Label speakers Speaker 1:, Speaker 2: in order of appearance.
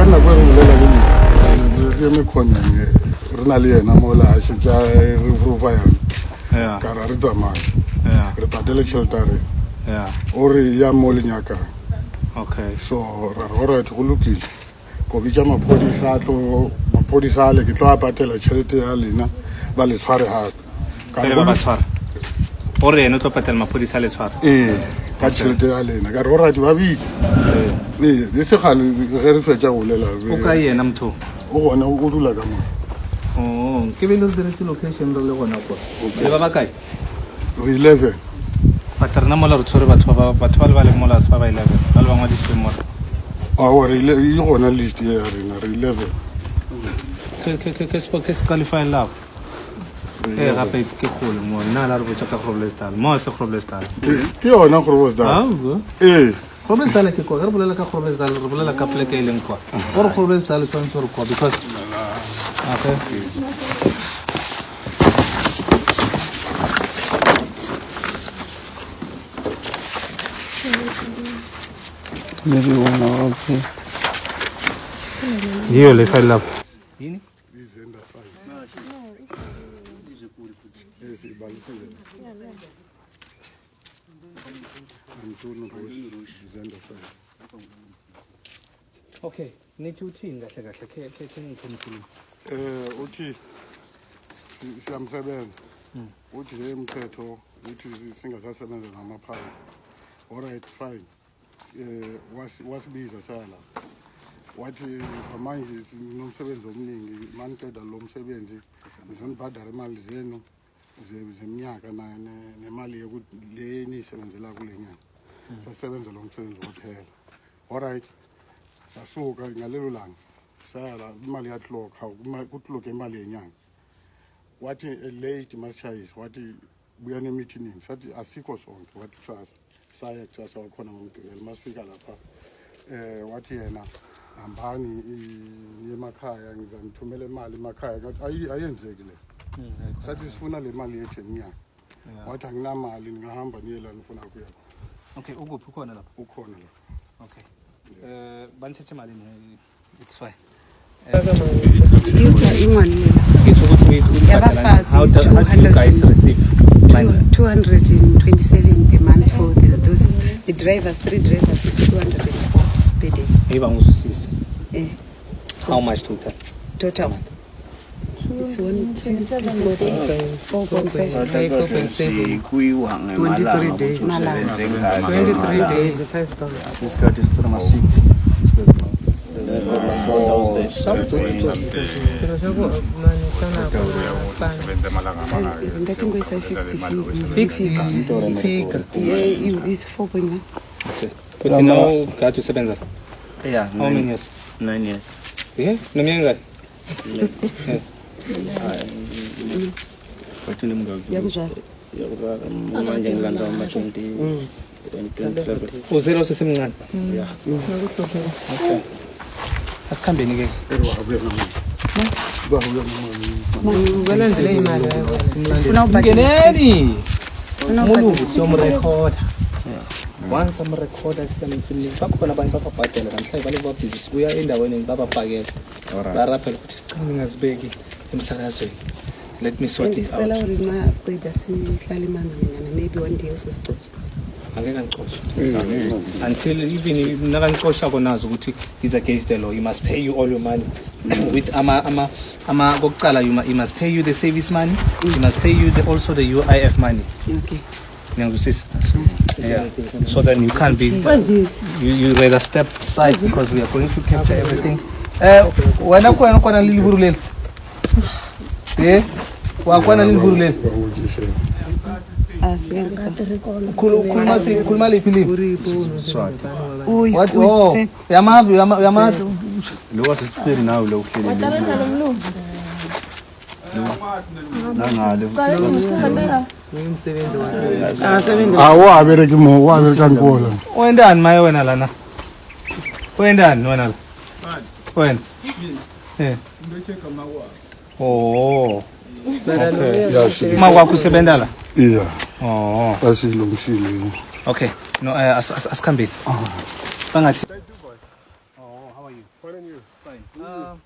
Speaker 1: kana kwa go lela le me khona re na le yena mola a se ja re fa yana ka ra re tsamaya re patele shelter ore ya mo le nyaka
Speaker 2: Okay.
Speaker 1: so ra re go lokile go bitsa maphodisa le ke tlo a patela tšhelete ya lena ba le tshware hape
Speaker 2: ka ba tshware ore eno tlo patela maphodisa le tshware
Speaker 1: ka tšhelete ya lena ka re go rati ba bile di se gale ge re fetša go lela
Speaker 2: o ka yena motho
Speaker 1: o gona o dula ka
Speaker 2: mo ke be le direct location re le gona kwa le ba kae
Speaker 1: re 11
Speaker 2: paterna mola re tshware batho ba le ba le mola sa ba 11 ba le bangwa di swimmer
Speaker 1: re e gona list ya rena re 11
Speaker 2: ke qualify lab gape ke kgole mo nna la re botsa ka Groblersdal mo se Groblersdal
Speaker 1: ke yona Groblersdal
Speaker 2: Groblersdal ke kwa re bolela ka Groblersdal re bolela ka pleke e leng kwa gore Groblersdal tsone tsore kwa because okay
Speaker 3: maybe one hour okay
Speaker 2: hiyo le file lab yini
Speaker 1: izenda side
Speaker 2: okay nithi uthini kahle kahle ke ngikhonkulu
Speaker 1: uthi siyamsebenza uthi le mthetho uthi singasasebenza ngamaphala alright fine wasibiza sala wathi manje sinomsebenzi omningi maniqeda lo msebenzi ngizonibhadala imali zenu zeminyaka nemali le nisebenzela kule nyanga sasebenza lo msebenzi wophela alright sasuka ngalelo langa sala imali yathloka kuthloka imali yenyanga wathi late mashayis wathi buya nemeeting sathi asikho sonke wathi saya kusasa wakhona ngomgqibelo masifika lapha wathi yena hambani emakhaya ngizanithumela imali emakhaya ngathi ayenzeki le sathi sifuna le mali yethu eminyaka wathi anginamali ngahamba niye la nifuna kuya
Speaker 2: okay ukuphi ukhona lapha
Speaker 1: ukhona lapha
Speaker 2: okay banithethe imali it's fine how do you guys receive
Speaker 4: 227 per month for the drivers 3 drivers is 240 per day
Speaker 2: how much total
Speaker 4: it's 4.5 days
Speaker 3: 23 days 5,000 this card is 6
Speaker 4: it's 4.1
Speaker 2: okay but now got to sebenza how many years
Speaker 3: 9 years
Speaker 2: neminyaka
Speaker 3: manje ngilanda ama 20
Speaker 2: uzelo sesemncane okay asikhambeni ke
Speaker 4: balandele imali
Speaker 2: sifuna ukungeneni umuntu siyomrecorda once am recorder simsimini bakhona abantu bababhadela namhlanje bale babhizi sibuya endaweni bababhakela baraphela ukuthi sicela ngazibeki emsakazweni let me sort it out
Speaker 4: isicela urima kweda sihlala imanganyana maybe one day usisicotsha
Speaker 2: angeke ngicoshe until even nakancosha konazo ukuthi is against the law you must pay you all your money with ama kokucala you must pay you the service money you must pay you also the UIF money
Speaker 4: okay
Speaker 2: ngiyazwisisa yeah so then you can't be you rather step aside because we are going to capture everything wena kwana liliburu leli wakwana liliburu leli kulma lephi lipi what yamavi
Speaker 3: lo wasesiperi nawe lo uhleli
Speaker 1: wabereki mo wabereka nkola
Speaker 2: wendani maye wena lana wendani wena wena oh okay makwakho usebenza la
Speaker 1: yeah
Speaker 2: asilungishile okay no asikhambeni bangathi
Speaker 1: how are you? Fine and you?
Speaker 2: fine.